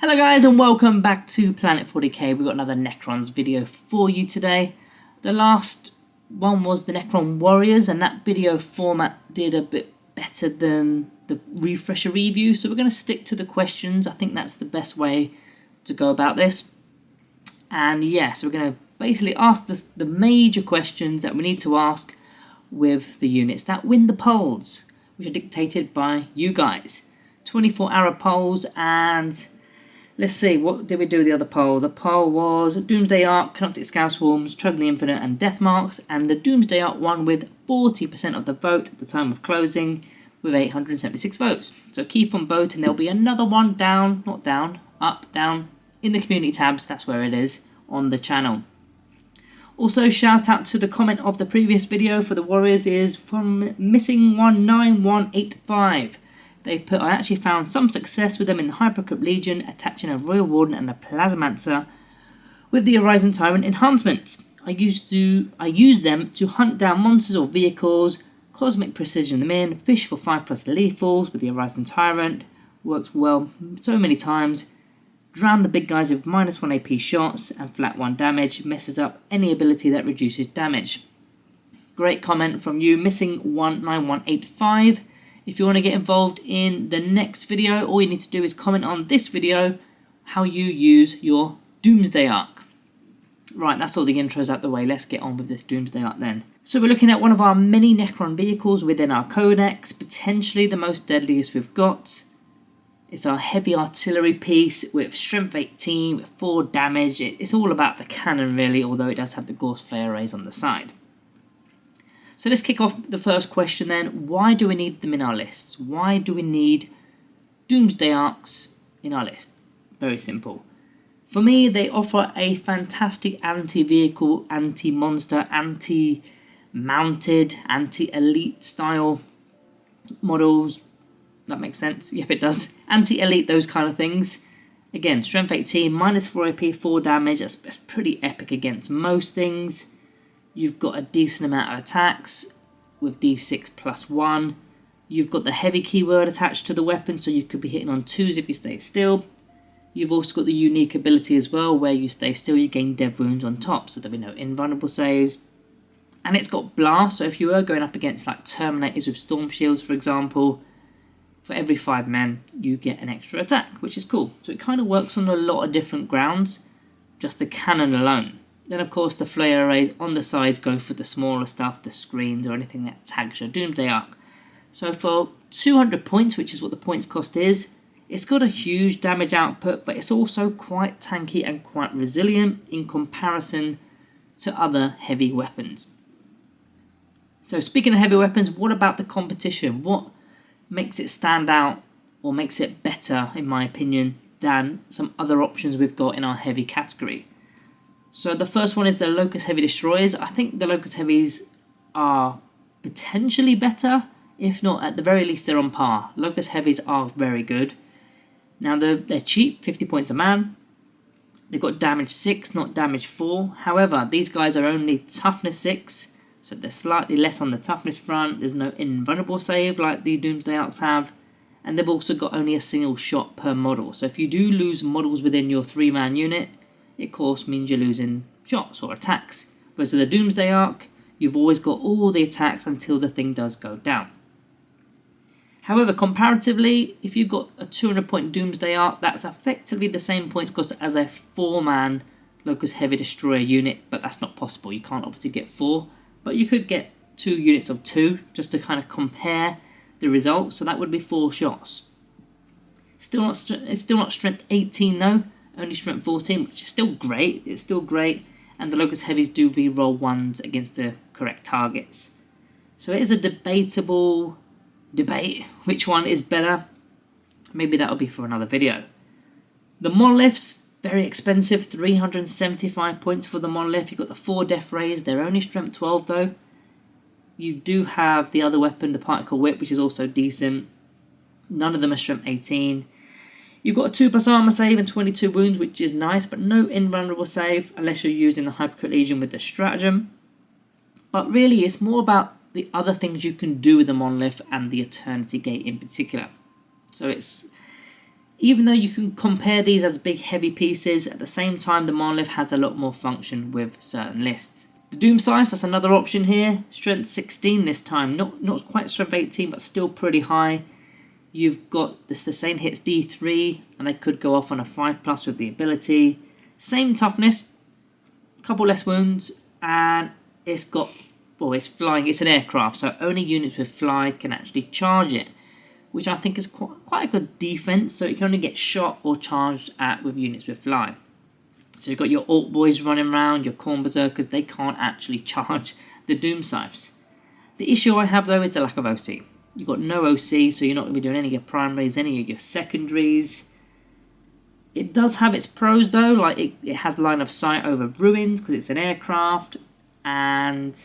Hello guys and welcome back to Planet 40k. We've got another Necrons video for you today. The last one was the Necron Warriors and that video format did a bit better than the refresher review. So we're going to stick to the questions. I think that's the best way to go about this. And yeah, so we're going to basically ask the major questions that we need to ask with the units that win the polls, which are dictated by you guys. 24-hour polls, and let's see, what did we do with the other poll? The poll was Doomsday Ark, Canoptic Scout Swarms, Treasure in the Infinite and Death Marks, and the Doomsday Ark won with 40% of the vote at the time of closing with 876 votes. So keep on voting, there'll be another one down, not down, up, down, in the community tabs, that's where it is, on the channel. Also, shout out to the comment of the previous video for the Warriors is from Missing19185. They put, I actually found some success with them in the Hypercrypt Legion, attaching a Royal Warden and a Plasmancer with the Horizon Tyrant enhancements. I use them to hunt down monsters or vehicles, Cosmic Precision them in, fish for 5+ lethals with the Horizon Tyrant, works well so many times, drown the big guys with -1 AP shots and flat 1 damage, messes up any ability that reduces damage. Great comment from you, Missing19185. If you want to get involved in the next video, all you need to do is comment on this video how you use your Doomsday Ark. Right, that's all the intros out the way. Let's get on with this Doomsday Ark then. So we're looking at one of our many Necron vehicles within our codex, potentially the most deadliest we've got. It's our heavy artillery piece with strength 18, with 4 damage. It's all about the cannon really, although it does have the Gauss Flayer arrays on the side. So let's kick off the first question then. Why do we need them in our lists? Why do we need Doomsday Arks in our list? Very simple. For me, they offer a fantastic anti-vehicle, anti-monster, anti-mounted, anti-elite style models. That makes sense? Yep, it does. Anti-elite, those kind of things. Again, strength 18, -4 AP, 4 damage. That's pretty epic against most things. You've got a decent amount of attacks with D6 +1. You've got the heavy keyword attached to the weapon, so you could be hitting on 2s if you stay still. You've also got the unique ability as well, where you stay still, you gain dev wounds on top, so there'll be no invulnerable saves. And it's got blast, so if you were going up against like Terminators with Storm Shields, for example, for every 5 men, you get an extra attack, which is cool. So it kind of works on a lot of different grounds, just the cannon alone. Then of course the Flayer arrays on the sides go for the smaller stuff, the screens or anything that tags your Doomsday Ark. So for 200 points, which is what the points cost is, it's got a huge damage output, but it's also quite tanky and quite resilient in comparison to other heavy weapons. So speaking of heavy weapons, what about the competition? What makes it stand out or makes it better, in my opinion, than some other options we've got in our heavy category? So the first one is the Locust Heavy Destroyers. I think the Locust Heavies are potentially better, if not at the very least they're on par. Locust Heavies are very good. Now they're cheap, 50 points a man. They've got damage 6, not damage 4. However, these guys are only toughness 6, so they're slightly less on the toughness front. There's no invulnerable save like the Doomsday Arks have. And they've also got only a single shot per model. So if you do lose models within your 3-man unit, it of course means you're losing shots or attacks. Whereas with the Doomsday Ark, you've always got all the attacks until the thing does go down. However, comparatively, if you've got a 200 point Doomsday Ark, that's effectively the same points cost as a 4-man Locust Heavy Destroyer unit, but that's not possible. You can't obviously get 4, but you could get 2 units of 2 just to kind of compare the results. So that would be 4 shots. It's still not strength 18 though. Only strength 14, which is still great. It's still great, and the Locust Heavies do re-roll 1s against the correct targets. So it is a debatable debate which one is better. Maybe that'll be for another video. The Monoliths, very expensive, 375 points for the Monolith. You've got the 4 Death Rays, they're only strength 12 though. You do have the other weapon, the Particle Whip, which is also decent. None of them are strength 18. You've got a 2+ armor save and 22 wounds, which is nice, but no invulnerable save unless you're using the Hypercrypt Legion with the stratagem. But really, it's more about the other things you can do with the Monolith and the Eternity Gate in particular. So it's Even though you can compare these as big heavy pieces, at the same time the monolith has a lot more function with certain lists. The Doom Scythe, that's another option here. Strength 16 this time, not quite strength 18 but still pretty high. You've got the sustained hits D3 and they could go off on a 5+ with the ability. Same toughness, couple less wounds, and it's got, well, it's flying, it's an aircraft, so only units with fly can actually charge it, which I think is quite a good defense, so it can only get shot or charged at with units with fly. So you've got your Orc boys running around, your Khorne Berserkers, they can't actually charge the Doom Scythes. The issue I have though is the lack of OC. You've got no OC, so you're not going to be doing any of your primaries, any of your secondaries. It does have its pros though, like it has line of sight over ruins because it's an aircraft, and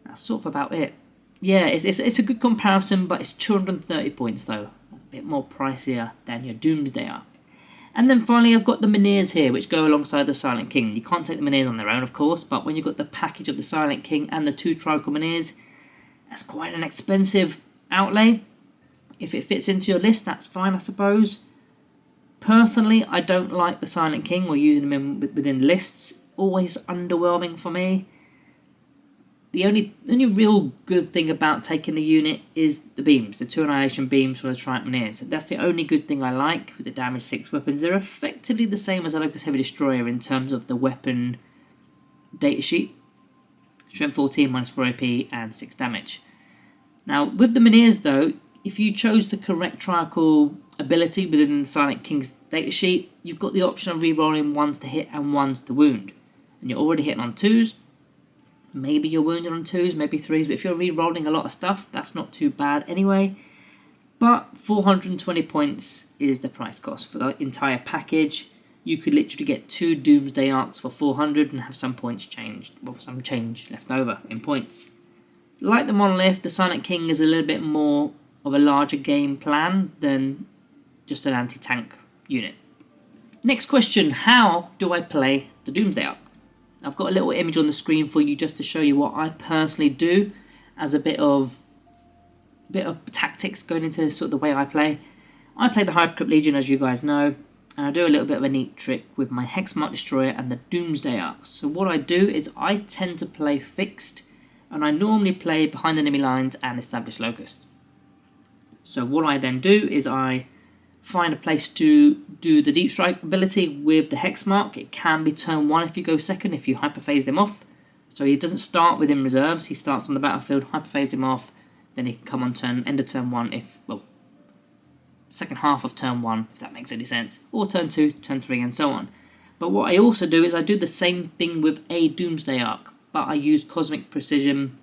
that's sort of about it. Yeah, it's a good comparison, but it's 230 points though, a bit more pricier than your Doomsday Ark. And then finally I've got the Menhirs here, which go alongside the Silent King. You can't take the Menhirs on their own, of course, but when you've got the package of the Silent King and the 2 Trical Menhirs, that's quite an expensive outlay. If it fits into your list, that's fine, I suppose. Personally, I don't like the Silent King or using them within lists. Always underwhelming for me. The only real good thing about taking the unit is the beams, the 2 Annihilation beams for the Triumph Menhirs. That's the only good thing I like with the damage 6 weapons. They're effectively the same as a Locust Heavy Destroyer in terms of the weapon datasheet. Strength 14, -4 AP and 6 damage. Now, with the Menhirs though, if you chose the correct Triacle ability within the Silent King's datasheet, you've got the option of re-rolling 1s to hit and 1s to wound. And you're already hitting on 2s. Maybe you're wounded on 2s, maybe 3s, but if you're re-rolling a lot of stuff, that's not too bad anyway. But 420 points is the price cost for the entire package. You could literally get 2 Doomsday Arks for 400 and have some points changed, well, some change left over in points. Like the Monolith, the Silent King is a little bit more of a larger game plan than just an anti-tank unit. Next question, how do I play the Doomsday Ark? I've got a little image on the screen for you just to show you what I personally do as a bit of tactics going into sort of the way I play. I play the Hypercrypt Legion, as you guys know, and I do a little bit of a neat trick with my Hexmark Destroyer and the Doomsday Ark. So what I do is I tend to play fixed, and I normally play behind enemy lines and establish locusts. So what I then do is I find a place to do the Deep Strike ability with the Hexmark. It can be turn 1 if you go second, if you hyperphase them off. So he doesn't start within reserves, he starts on the battlefield, hyperphase him off, then he can come on end of turn 1 if, well, second half of turn 1, if that makes any sense, or turn 2, turn 3 and so on. But what I also do is I do the same thing with a Doomsday Ark, but I use Cosmic Precision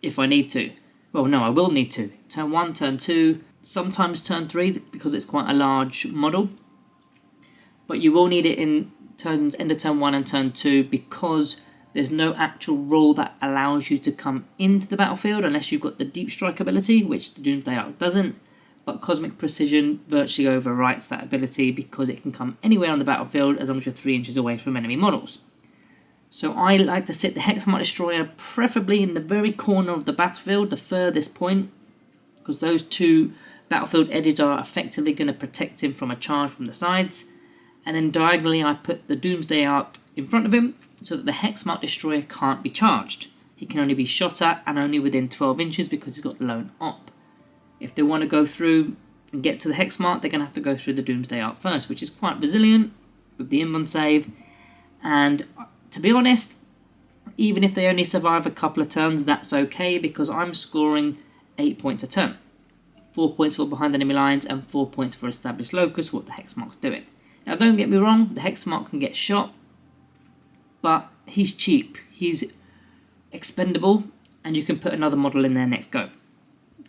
if I need to. Well, no, I will need to. Turn 1, turn 2, sometimes turn 3 because it's quite a large model. But you will need it in turns end of turn 1 and turn 2 because there's no actual rule that allows you to come into the battlefield unless you've got the Deep Strike ability, which the Doomsday Ark doesn't. But Cosmic Precision virtually overwrites that ability because it can come anywhere on the battlefield as long as you're 3 inches away from enemy models. So I like to sit the Hexmark Destroyer preferably in the very corner of the battlefield, the furthest point, because those 2 battlefield edges are effectively going to protect him from a charge from the sides. And then diagonally I put the Doomsday Ark in front of him so that the Hexmark Destroyer can't be charged. He can only be shot at and only within 12 inches because he's got lone op. If they want to go through and get to the Hexmark, they're going to have to go through the Doomsday Ark first, which is quite resilient with the inbound save. And to be honest, even if they only survive a couple of turns, that's okay because I'm scoring 8 points a turn. 4 points for behind enemy lines and 4 points for established locus, what the Hexmark's doing. Now don't get me wrong, the Hexmark can get shot, but he's cheap, he's expendable, and you can put another model in there next go.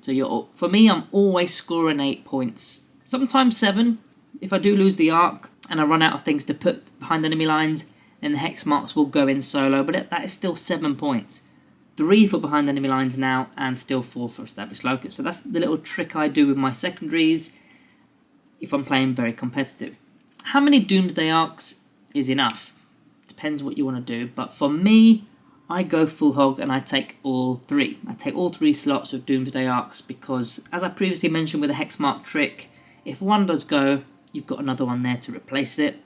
So for me, I'm always scoring 8 points, sometimes 7. If I do lose the Ark and I run out of things to put behind enemy lines, then the Hexmarks will go in solo, but that is still 7 points. 3 for behind enemy lines now, and still 4 for established locus. So that's the little trick I do with my secondaries if I'm playing very competitive. How many Doomsday Arks is enough? Depends what you want to do, but for me, I go full hog and I take all 3. I take all 3 slots with Doomsday Arks because, as I previously mentioned with the Hexmark trick, if one does go, you've got another one there to replace it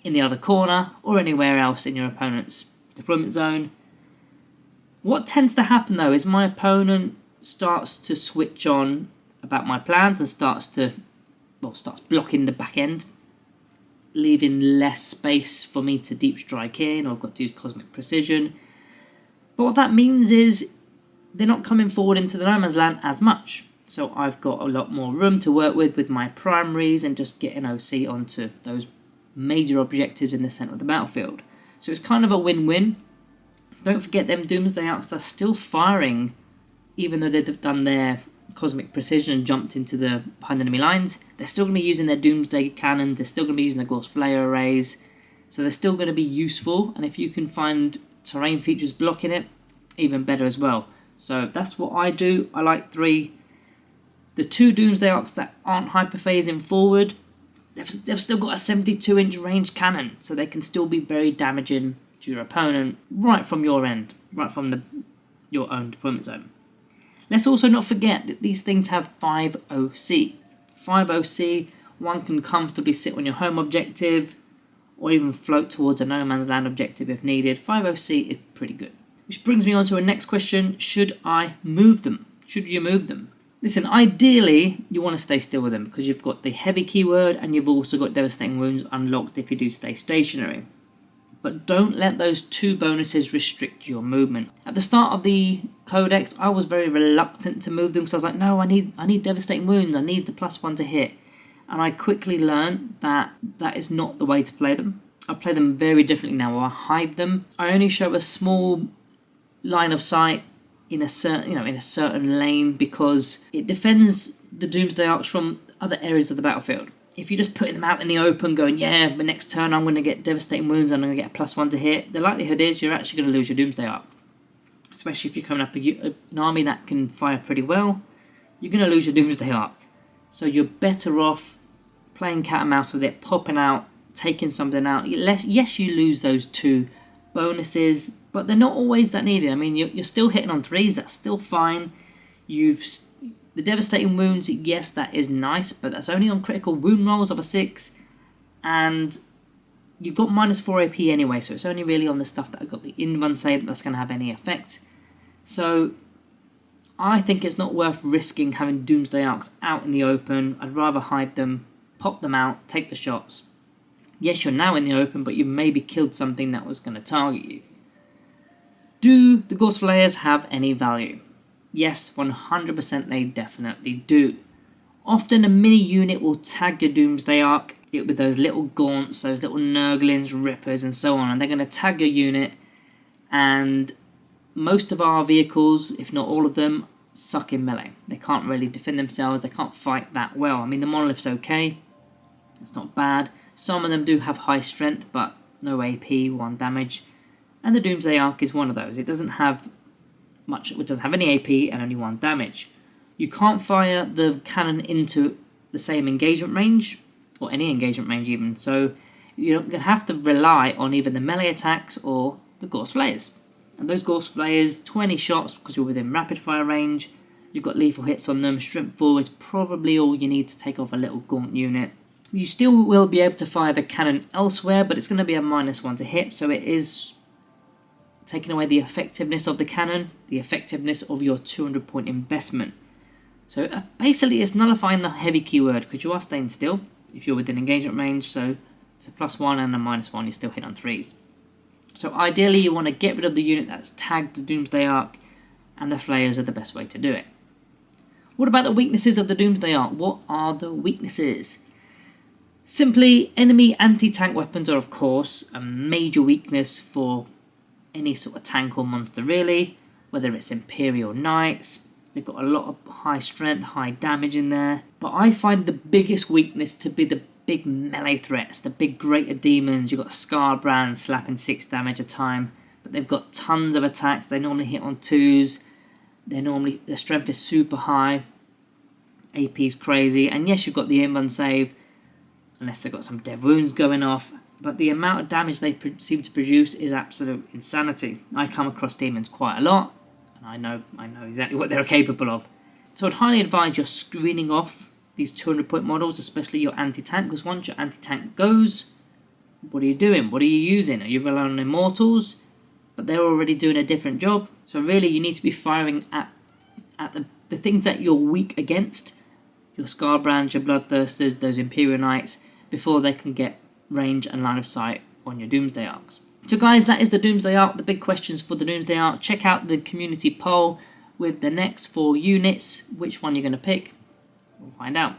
in the other corner or anywhere else in your opponent's deployment zone. What tends to happen though is my opponent starts to switch on about my plans and starts blocking the back end, leaving less space for me to deep strike in, or I've got to use cosmic precision. But what that means is they're not coming forward into the no man's land as much. So I've got a lot more room to work with my primaries and just getting OC onto those major objectives in the centre of the battlefield. So it's kind of a win-win. Don't forget them Doomsday Arks are still firing, even though they've done their cosmic precision and jumped into the behind enemy lines. They're still going to be using their Doomsday cannon, they're still going to be using their Gauss Flayer arrays, so they're still going to be useful, and if you can find terrain features blocking it, even better as well. So that's what I do. I like 3. The 2 Doomsday Arks that aren't hyperphasing forward, they've still got a 72-inch range cannon, so they can still be very damaging to your opponent right from your end, right from your own deployment zone. Let's also not forget that these things have 5 OC. 5 OC, one can comfortably sit on your home objective or even float towards a no man's land objective if needed. 5 OC is pretty good. Which brings me on to a next question. Should I move them? Should you move them? Listen, ideally, you want to stay still with them because you've got the heavy keyword and you've also got devastating wounds unlocked if you do stay stationary. But don't let those 2 bonuses restrict your movement. At the start of the codex, I was very reluctant to move them because I was like, no, I need devastating wounds, I need the +1 to hit. And I quickly learned that that is not the way to play them. I play them very differently now, where I hide them. I only show a small line of sight in a certain lane because it defends the Doomsday Arks from other areas of the battlefield. If you're just putting them out in the open going, yeah, the next turn I'm going to get devastating wounds and I'm going to get a +1 to hit, the likelihood is you're actually going to lose your Doomsday Ark. Especially if you're coming up an army that can fire pretty well, you're going to lose your Doomsday Ark. So you're better off playing cat and mouse with it, popping out, taking something out. Yes, you lose those 2 bonuses, but they're not always that needed. I mean, you're still hitting on 3s, that's still fine. The devastating wounds, yes, that is nice, but that's only on critical wound rolls of a 6, and you've got -4 AP anyway, so it's only really on the stuff that have got the invuln save that's going to have any effect. So I think it's not worth risking having Doomsday Arks out in the open. I'd rather hide them, pop them out, take the shots. Yes, you're now in the open, but you maybe killed something that was going to target you. Do the Gauss Flayers have any value? Yes, 100% they definitely do. Often a mini unit will tag your Doomsday Ark with those little gaunts, those little Nurglings, Rippers and so on, and they're going to tag your unit, and most of our vehicles, if not all of them, suck in melee. They can't really defend themselves, they can't fight that well. I mean, the Monolith's okay, it's not bad. Some of them do have high strength, but no AP, 1 damage, and the Doomsday Ark is one of those. It doesn't have any AP and only 1 damage. You can't fire the cannon into the same engagement range, or any engagement range even, so you're going to have to rely on either the melee attacks or the Gauss Flayers. And those Gauss Flayers, 20 shots because you're within rapid fire range, you've got lethal hits on them, strength 4 is probably all you need to take off a little gaunt unit. You still will be able to fire the cannon elsewhere, but it's going to be a -1 to hit, so it is taking away the effectiveness of the cannon, the effectiveness of your 200-point investment. So basically it's nullifying the heavy keyword because you are staying still if you're within engagement range, so it's a +1 and a -1, you still hit on 3s. So ideally you want to get rid of the unit that's tagged the Doomsday Ark, and the Flayers are the best way to do it. What about the weaknesses of the Doomsday Ark? What are the weaknesses? Simply, enemy anti-tank weapons are of course a major weakness for any sort of tank or monster really, whether it's Imperial Knights. They've got a lot of high strength, high damage in there, but I find the biggest weakness to be the big melee threats, the big greater demons. You've got Scarbrand slapping 6 damage a time, but they've got tons of attacks. They normally hit on 2s, their strength is super high, AP's crazy, and yes, you've got the invuln save, unless they've got some dev wounds going off, but the amount of damage they seem to produce is absolute insanity. I come across demons quite a lot, and I know exactly what they're capable of. So I'd highly advise you're screening off these 200-point models, especially your anti-tank, because once your anti-tank goes, what are you doing? What are you using? Are you relying on Immortals? But they're already doing a different job. So really, you need to be firing at the things that you're weak against, your Scarbrands, your Bloodthirsters, those Imperial Knights, before they can get range and line of sight on your Doomsday Arks. So guys, that is the Doomsday Ark, the big questions for the Doomsday Ark. Check out the community poll with the next 4 units. Which one you're going to pick? We'll find out.